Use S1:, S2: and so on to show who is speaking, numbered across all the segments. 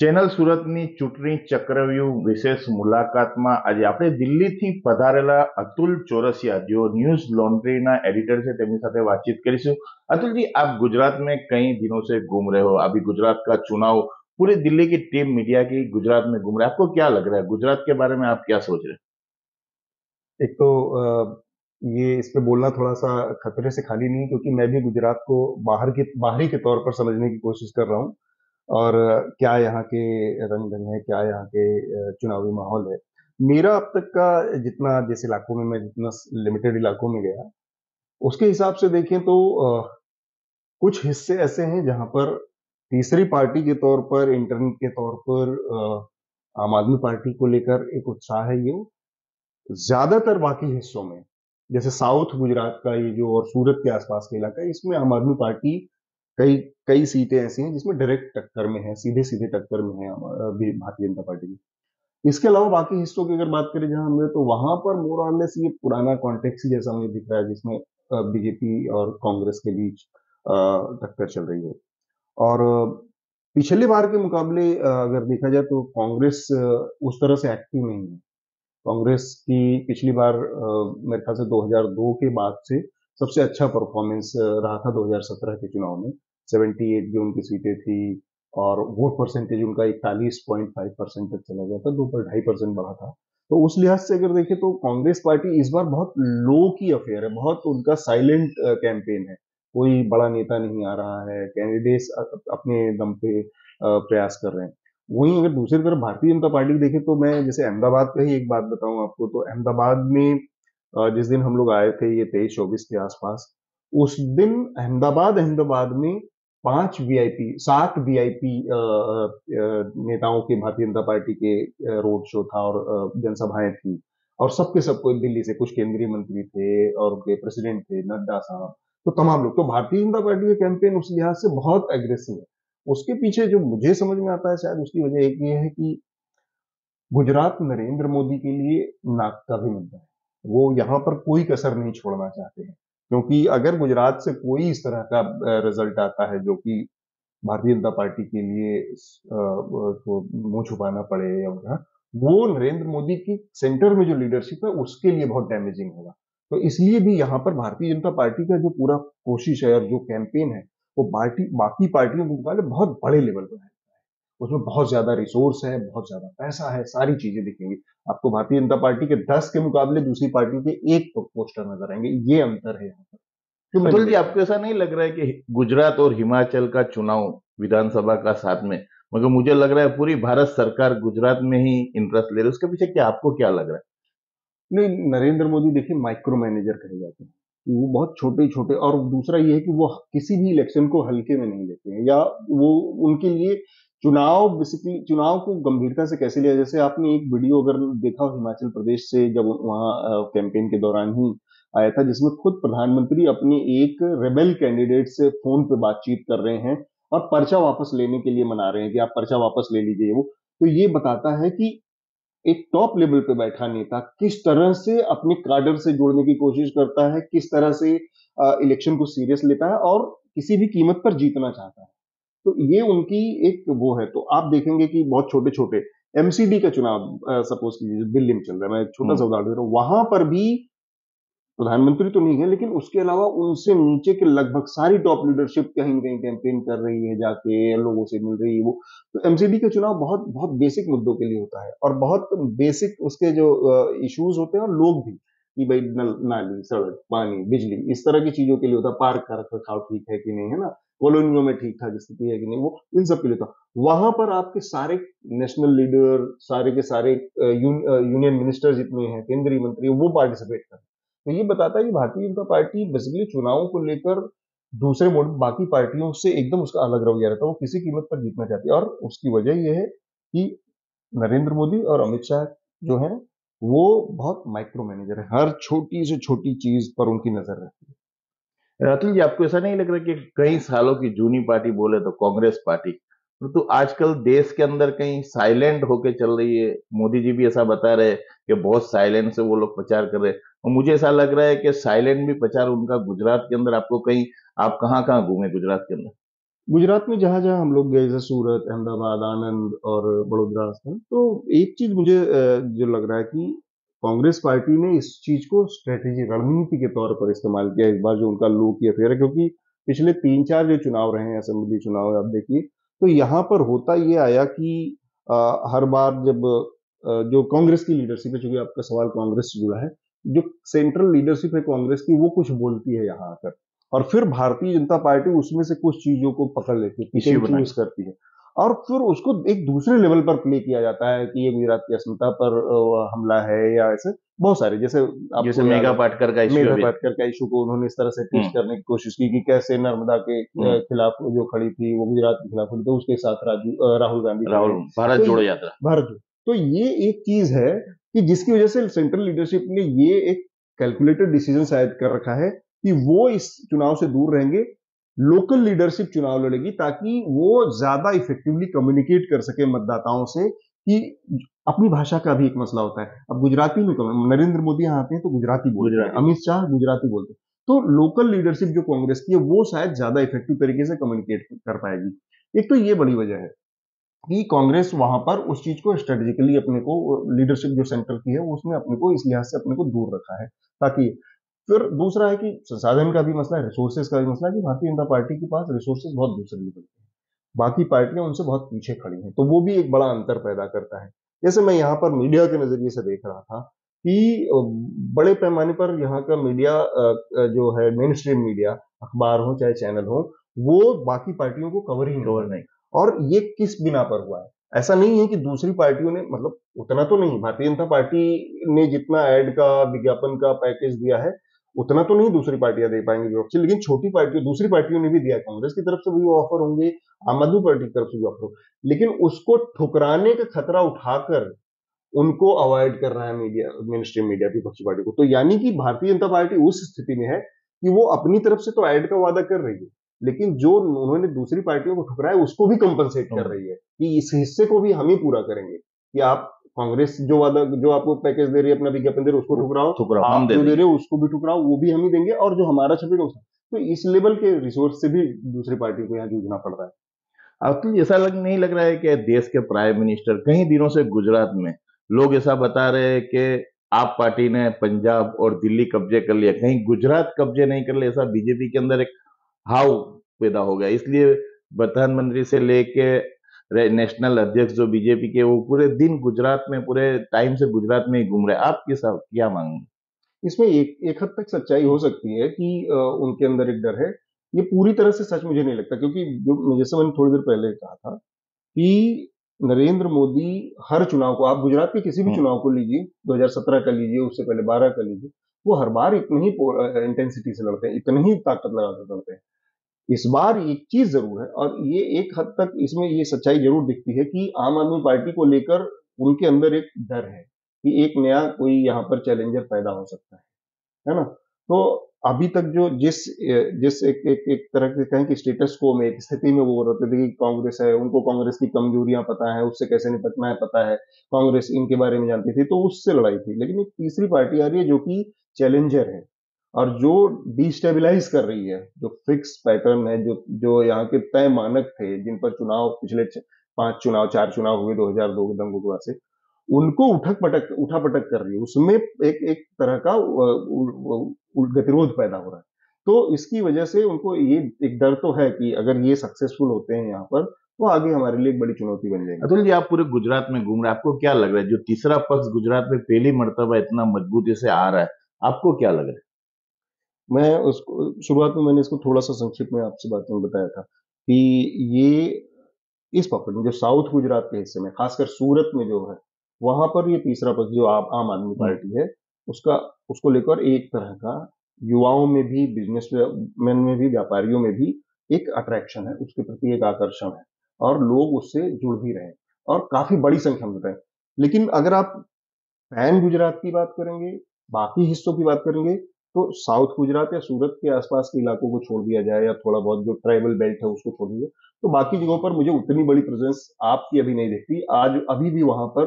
S1: Channel સુરતની ચૂંટણી ચક્રવ્યૂહ વિશેષ મુલાકાતમાં આજે આપણે દિલ્હીથી પધારેલા અતુલ ચોરસિયા जो न्यूज लॉन्ड्रीના एडिटर છે તેમની સાથે વાતચીत કરીશું। अतुल जी, आप गुजरात में कई दिनों से घूम रहे हो। अभी गुजरात का चुनाव, पूरी दिल्ली की टीम मीडिया की गुजरात में घूम रहा है। आपको क्या लग रहा है, गुजरात के बारे में आप क्या सोच रहे हैं?
S2: एक तो ये इस पे बोलना थोड़ा सा खतरे से खाली नहीं, क्योंकि मैं भी गुजरात को बाहरी के तौर पर समझने की कोशिश कर रहा हूँ। और क्या यहाँ के रंग ढंग है, क्या यहाँ के चुनावी माहौल है। मेरा अब तक का जितना, जिस इलाकों में मैं जितना लिमिटेड इलाकों में गया, उसके हिसाब से देखें तो कुछ हिस्से ऐसे हैं जहां पर तीसरी पार्टी के तौर पर, इंटरनेट के तौर पर आम आदमी पार्टी को लेकर एक उत्साह है। ये ज्यादातर बाकी हिस्सों में, जैसे साउथ गुजरात का ये जो और सूरत के आसपास का इलाका है, इसमें आम आदमी पार्टी कई कई सीटें ऐसी हैं जिसमें डायरेक्ट टक्कर में है, सीधे सीधे टक्कर में है भारतीय जनता पार्टी की। इसके अलावा बाकी हिस्सों की अगर बात करें जहां हमें, तो वहां पर मोर और लेस ये पुराना कॉन्टेक्स्ट ही जैसा मुझे दिख रहा है, जिसमें बीजेपी और कांग्रेस के बीच टक्कर चल रही है। और पिछले बार के मुकाबले अगर देखा जाए तो कांग्रेस उस तरह से एक्टिव नहीं है। कांग्रेस की पिछली बार मेरे ख्याल से 2002 के बाद से सबसे अच्छा परफॉर्मेंस रहा था 2017 के चुनाव में। 78 जो उनकी सीटें थी, और वोट परसेंटेज उनका 41.5% तक चला गया था, 2.5% बढ़ा था। तो उस लिहाज से अगर देखें तो कांग्रेस पार्टी इस बार बहुत लो की अफेयर है, बहुत उनका साइलेंट कैंपेन है। कोई बड़ा नेता नहीं आ रहा है, कैंडिडेट्स अपने दम पे प्रयास कर रहे हैं। वहीं अगर दूसरी तरफ भारतीय जनता पार्टी देखें, तो मैं जैसे अहमदाबाद का ही एक बात बताऊं आपको, तो अहमदाबाद में जिस दिन हम लोग आए थे, ये 23-24 के आसपास, उस दिन अहमदाबाद अहमदाबाद में 7 वीआईपी नेताओं के, भारतीय जनता पार्टी के रोड शो था और जनसभाएं थी। और सबके सब कोई दिल्ली से, कुछ केंद्रीय मंत्री थे और उनके प्रेसिडेंट थे, नड्डा साहब, तो तमाम लोग। तो भारतीय जनता पार्टी का कैंपेन उस लिहाज से बहुत एग्रेसिव है। उसके पीछे जो मुझे समझ में आता है, शायद उसकी वजह एक ये है कि गुजरात नरेंद्र मोदी के लिए नाक का भी मुद्दा है। वो यहाँ पर कोई कसर नहीं छोड़ना चाहते हैं, क्योंकि अगर गुजरात से कोई इस तरह का रिजल्ट आता है जो कि भारतीय जनता पार्टी के लिए तो मुंह छुपाना पड़े या वगैरह, वो नरेंद्र मोदी की सेंटर में जो लीडरशिप है उसके लिए बहुत डैमेजिंग होगा। तो इसलिए भी यहाँ पर भारतीय जनता पार्टी का जो पूरा कोशिश है और जो कैंपेन है, वो पार्टी बाकी पार्टियों के मुकाबले बहुत बड़े लेवल पर है। उसमें बहुत ज्यादा रिसोर्स है, बहुत ज्यादा पैसा है, सारी चीजें दिखेंगी आपको। भारतीय जनता पार्टी के 10 के मुकाबले दूसरी पार्टी के एक तो पोस्टर नजर आएंगे। ये अंतर है यहाँ पर, जो मैंने
S1: अतुल जी,
S2: देखा
S1: आपको
S2: है।
S1: ऐसा नहीं लग रहा है कि गुजरात और हिमाचल का चुनाव विधानसभा का साथ में, मगर मुझे लग रहा है पूरी भारत सरकार गुजरात में ही इंटरेस्ट ले रही है। उसके पीछे क्या, आपको क्या लग रहा है?
S2: नहीं, नरेंद्र मोदी देखिए माइक्रो मैनेजर कहे जाते हैं। वो बहुत छोटे छोटे, और दूसरा ये है कि वो किसी भी इलेक्शन को हल्के में नहीं लेते हैं, या वो, उनके लिए चुनाव, बेसिकली चुनाव को गंभीरता से कैसे लिया। जैसे आपने एक वीडियो अगर देखा हो हिमाचल प्रदेश से, जब वहाँ कैंपेन के दौरान ही आया था, जिसमें खुद प्रधानमंत्री अपने एक रेबेल कैंडिडेट से फोन पे बातचीत कर रहे हैं और पर्चा वापस लेने के लिए मना रहे हैं कि आप पर्चा वापस ले लीजिए। वो तो ये बताता है कि एक टॉप लेवल पे बैठा नेता किस तरह से अपने काडर से जुड़ने की कोशिश करता है, किस तरह से इलेक्शन को सीरियस लेता है और किसी भी कीमत पर जीतना चाहता है। तो ये उनकी एक वो है। तो आप देखेंगे कि बहुत छोटे छोटे एमसीडी का चुनाव, सपोज कीजिए, दिल्ली में चल रहा है, मैं एक छोटा सा
S1: हम्म।
S2: उदाहरण दे रहा हूँ, वहां पर भी प्रधानमंत्री तो नहीं है, लेकिन उसके अलावा उनसे नीचे के लगभग सारी टॉप लीडरशिप कहीं न कहीं कैंपेन कर रही है, जाके लोगों से मिल रही है वो। तो एमसीडी का चुनाव बहुत बहुत बेसिक मुद्दों के लिए होता है, और बहुत बेसिक उसके जो इश्यूज होते हैं, और लोग भी, कि भाई नल, नाली, सड़क, पानी, बिजली, इस तरह की चीजों के लिए होता है। पार्क का रख रखाव ठीक है कि नहीं, है ना, कॉलोनियों में ठीक ठाक स्थिति है कि नहीं, वो इन सब के लिए था। वहां पर आपके सारे नेशनल लीडर, सारे के सारे यूनियन मिनिस्टर जितने हैं, केंद्रीय मंत्री, वो पार्टिसिपेट कर। तो ये बताता है कि भारतीय जनता पार्टी बेसिकली चुनावों को लेकर दूसरे मोड बाकी पार्टियों से एकदम उसका अलग रवैया रहता है। वो किसी कीमत पर जीतना चाहती है, और उसकी वजह यह है कि नरेंद्र मोदी और अमित शाह जो है, वो बहुत माइक्रो मैनेजर है। हर छोटी से छोटी चीज पर उनकी नजर रहती है।
S1: अतुल जी, आपको ऐसा नहीं लग रहा कि कई सालों की जूनी पार्टी बोले तो कांग्रेस पार्टी, तो आजकल देश के अंदर कहीं साइलेंट होके चल रही है? मोदी जी भी ऐसा बता रहे हैं कि बहुत साइलेंट से वो लोग प्रचार कर रहे हैं, और मुझे ऐसा लग रहा है कि साइलेंट भी प्रचार उनका गुजरात के अंदर। आपको कहीं, आप कहाँ कहाँ घूमे गुजरात के अंदर?
S2: गुजरात में जहाँ-जहाँ हम लोग गए, जैसे सूरत, अहमदाबाद, आणंद और बड़ौदा राजस्थान, तो एक चीज़ मुझे जो लग रहा है कि कांग्रेस पार्टी ने इस चीज़ को स्ट्रैटेजी रणनीति के तौर पर इस्तेमाल किया इस बार जो उनका लो की अफेयर है, क्योंकि पिछले 3-4 जो चुनाव रहे हैं, असेंबली चुनाव आप देखिए, तो यहाँ पर होता ये आया कि हर बार जब जो कांग्रेस की लीडरशिप है, चूँकि आपका सवाल कांग्रेस से जुड़ा है, जो सेंट्रल लीडरशिप है कांग्रेस की, वो कुछ बोलती है यहाँ आकर। और फिर भारतीय जनता पार्टी उसमें से कुछ चीजों को पकड़ लेती है, पिक
S1: इश्यू
S2: एंड
S1: बना
S2: चूज करती है और फिर उसको एक दूसरे लेवल पर प्ले किया जाता है कि ये गुजरात की अस्मिता पर हमला है या ऐसे बहुत सारे, जैसे
S1: जैसे
S2: आपको याद
S1: मेगा
S2: है
S1: पाटकर का इश्यू
S2: मेधा
S1: अभी।
S2: पाटकर का इशू को उन्होंने इस तरह से ट्विस्ट करने की कोशिश की कि कैसे नर्मदा के
S1: हम्म,
S2: खिलाफ जो खड़ी थी वो गुजरात के खिलाफ खड़ी, तो उसके साथ राहुल गांधी
S1: राहुल
S2: खड़े।
S1: भारत
S2: तो
S1: जोड़ो यात्रा।
S2: भारत जोड़ो। तो ये एक चीज है कि जिसकी वजह से सेंट्रल लीडरशिप ने ये एक कैलकुलेटेड डिसीजन शायद कर रखा है कि वो इस चुनाव से दूर रहेंगे, लोकल लीडरशिप चुनाव लड़ेगी ताकि वो ज्यादा इफेक्टिवली कम्युनिकेट कर सके मतदाताओं से कि अपनी भाषा का भी एक मसला होता है। अब गुजराती में नरेंद्र मोदी यहाँ आते हैं तो गुजराती बोलते हैं,
S1: गुजराती।
S2: अमित शाह गुजराती बोलते हैं, तो लोकल लीडरशिप जो कांग्रेस की है वो शायद ज्यादा इफेक्टिव तरीके से कम्युनिकेट कर पाएगी। एक तो ये बड़ी वजह है कि कांग्रेस वहां पर उस चीज को स्ट्रेटेजिकली अपने को लीडरशिप जो सेंटर की है उसने अपने को इस लिहाज से अपने को दूर रखा है ताकि फिर दूसरा है कि संसाधन का भी मसला है, रिसोर्सेज का भी मसला है कि भारतीय जनता पार्टी के पास रिसोर्सेज बहुत दूसरे लेवल के हैं, बाकी पार्टियां उनसे बहुत पीछे खड़ी हैं, तो वो भी एक बड़ा अंतर पैदा करता है। जैसे मैं यहाँ पर मीडिया के नजरिए से देख रहा था कि बड़े पैमाने पर यहाँ का मीडिया जो है मेन स्ट्रीम मीडिया, अखबार हो चाहे चैनल हो, वो बाकी पार्टियों को कवर ही नहीं
S1: कवर
S2: कर रहे।
S1: नहीं।
S2: और ये किस बिना पर हुआ है? ऐसा नहीं है कि दूसरी पार्टियों ने, मतलब उतना तो नहीं, भारतीय जनता पार्टी ने जितना एड का विज्ञापन का पैकेज दिया है उतना तो नहीं दूसरी पार्टियां दे पाएंगी विपक्षी, लेकिन छोटी पार्टियों दूसरी पार्टियों ने भी दिया है, कांग्रेस की तरफ से भी ऑफर होंगे, आम आदमी पार्टी की तरफ से भी ऑफर हो, लेकिन उसको ठुकराने का खतरा उठाकर उनको अवॉइड कर रहा है मीडिया, मेन स्ट्रीम मीडिया विपक्षी पार्टी को। तो यानी कि भारतीय जनता पार्टी उस स्थिति में है कि वो अपनी तरफ से तो ऐड का वादा कर रही है, लेकिन जो उन्होंने दूसरी पार्टियों को ठुकराया उसको भी कंपनसेट कर रही है कि इस हिस्से को भी हम ही पूरा करेंगे, कि आप कांग्रेस जो वादा जो आपको पैकेज दे रही है, अपना विज्ञापन दे रहे हो उसको ठुकराओ,
S1: ठुकराओ हम
S2: आप
S1: दे
S2: जो दे
S1: देंगे।
S2: रहे हो उसको भी ठुकराओ, वो भी हम ही देंगे, और जो हमारा छपेगा उसका। तो इस लेवल के रिसोर्स से भी दूसरी पार्टी को यहाँ जूझना पड़ रहा है।
S1: अतुल, ऐसा नहीं लग रहा है कि देश के प्राइम मिनिस्टर कई दिनों से गुजरात में, लोग ऐसा बता रहे हैं कि आप पार्टी ने पंजाब और दिल्ली कब्जे कर लिया, कहीं गुजरात कब्जे नहीं कर लिया, ऐसा बीजेपी के अंदर एक हाव पैदा हो गया, इसलिए प्रधानमंत्री से लेके नेशनल अध्यक्ष जो बीजेपी के, वो पूरे दिन गुजरात में, पूरे टाइम से गुजरात में ही घूम रहे हैं। आप क्या मांगेंगे?
S2: इसमें एक हद तक सच्चाई हो सकती है कि उनके अंदर एक डर है। ये पूरी तरह से सच मुझे नहीं लगता, क्योंकि जो जैसे मैंने थोड़ी देर पहले कहा था कि नरेंद्र मोदी हर चुनाव को, आप गुजरात के किसी भी
S1: हम्म,
S2: चुनाव को लीजिए, 2017 का लीजिए, उससे पहले 12 का लीजिए, वो हर बार इतनी ही इंटेंसिटी से लड़ते हैं, इतनी ही ताकत लगाकर लड़ते हैं। इस बार एक चीज जरूर है, और ये एक हद तक इसमें ये सच्चाई जरूर दिखती है कि आम आदमी पार्टी को लेकर उनके अंदर एक डर है कि एक नया कोई यहाँ पर चैलेंजर पैदा हो सकता है ना? तो अभी तक जो जिस एक तरह से कहें कि स्टेटस को में, एक स्थिति में वो रहते थे कि कांग्रेस है, उनको कांग्रेस की कमजोरियां पता है, उससे कैसे निपटना है पता है, कांग्रेस इनके बारे में जानती थी, तो उससे लड़ाई थी। लेकिन एक तीसरी पार्टी आ रही है जो कि चैलेंजर है और जो डिस्टेबलाइज कर रही है, जो फिक्स पैटर्न है, जो जो यहाँ के तय मानक थे, जिन पर चुनाव पिछले 5 चुनाव 4 चुनाव हुए 2002 के दंगों के बाद से, उनको उठा पटक कर रही है, उसमें एक एक तरह का गतिरोध पैदा हो रहा है। तो इसकी वजह से उनको ये एक डर तो है कि अगर ये सक्सेसफुल होते हैं यहाँ पर, तो आगे हमारे लिए एक बड़ी चुनौती बन जाएगी।
S1: अतुल जी, आप पूरे गुजरात में घूम रहे हैं, आपको क्या लग रहा है, जो तीसरा पक्ष गुजरात में पहली मर्तबा इतना मजबूती से आ रहा है, आपको क्या लग रहा है?
S2: मैं उसको शुरुआत में मैंने इसको थोड़ा सा संक्षिप्त में आपसे बात में बताया था कि ये इस पॉकेट में जो साउथ गुजरात के हिस्से में, खासकर सूरत में जो है, वहां पर ये तीसरा पक्ष जो आम आदमी
S1: हम्म,
S2: पार्टी है, उसका उसको लेकर एक तरह का युवाओं में भी, बिजनेसमैन में भी, व्यापारियों में भी एक अट्रैक्शन है, उसके प्रति एक आकर्षण है, और लोग उससे जुड़ भी रहे हैं और काफी बड़ी संख्या में रहे हैं। लेकिन अगर आप पैन गुजरात की बात करेंगे, बाकी हिस्सों की बात करेंगे, तो साउथ गुजरात या सूरत के आसपास के इलाकों को छोड़ दिया जाए, या थोड़ा बहुत जो ट्राइबल बेल्ट है उसको छोड़ दिया जाए, तो बाकी जगहों पर मुझे उतनी बड़ी प्रेजेंस आपकी अभी नहीं दिखती। आज अभी भी वहां पर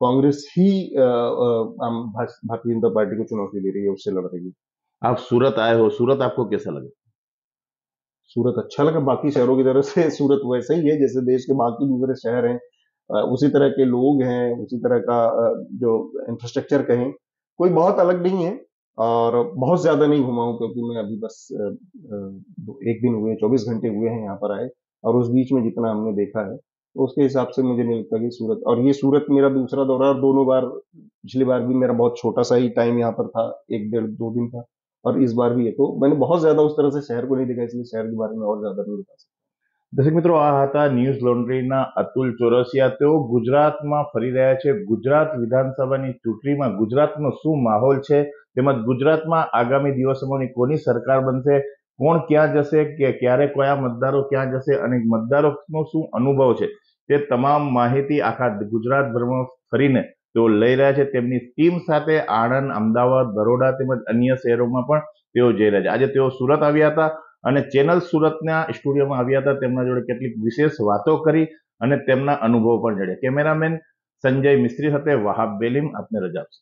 S2: कांग्रेस ही भारतीय जनता पार्टी को चुनौती दे रही है, उससे लड़ रही है।
S1: आप सूरत आए हो, सूरत आपको कैसा लगा?
S2: सूरत अच्छा लगा। बाकी शहरों की तरह से सूरत वैसे ही है जैसे देश के बाकी दूसरे शहर हैं। उसी तरह के लोग हैं, उसी तरह का जो इंफ्रास्ट्रक्चर कहें, कोई बहुत अलग नहीं है। और बहुत ज्यादा नहीं घुमा हूं क्योंकि मैं अभी बस एक दिन हुए, 24 घंटे हुए हैं यहाँ पर आए। और उस बीच में जितना हमने देखा है तो उसके हिसाब से मुझे नहीं लगता कि सूरत, और ये सूरत मेरा दूसरा दौरा, और दोनों बार, पिछली बार भी मेरा बहुत छोटा सा ही टाइम यहाँ पर था, एक डेढ़ दो दिन का, और इस बार भी है। तो मैंने बहुत ज्यादा उस तरह से शहर को नहीं देखा, इसलिए शहर के बारे में और ज्यादा नहीं बता सकता।
S1: દર્શક મિત્રો, આ હતા ન્યૂઝ લોન્ડ્રીના અતુલ ચોરસિયા. તેઓ ગુજરાતમાં ફરી રહ્યા છે. ગુજરાત વિધાનસભાની ચૂંટણીમાં ગુજરાતનો શું માહોલ છે, તેમજ ગુજરાતમાં આગામી દિવસોમાં કોની સરકાર બનશે, કોણ ક્યાં જશે, કે ક્યારે કયા મતદારો ક્યાં જશે અને મતદારોનો શું અનુભવ છે, તે તમામ માહિતી આખા ગુજરાતભરમાં ફરીને તેઓ લઈ રહ્યા છે. તેમની ટીમ સાથે આણંદ, અમદાવાદ, બરોડા તેમજ અન્ય શહેરોમાં પણ તેઓ જઈ રહ્યા છે. આજે તેઓ સુરત આવ્યા હતા અને ચેનલ સુરતના સ્ટુડિયોમાં આવ્યા હતા. તેમના જોડે કેટલીક વિશેષ વાતો કરી અને તેમના અનુભવ પણ જાણ્યા. કેમેરામેન સંજય મિસ્ત્રી સાથે વહાબ બેલીમ આપને રજા આપશે.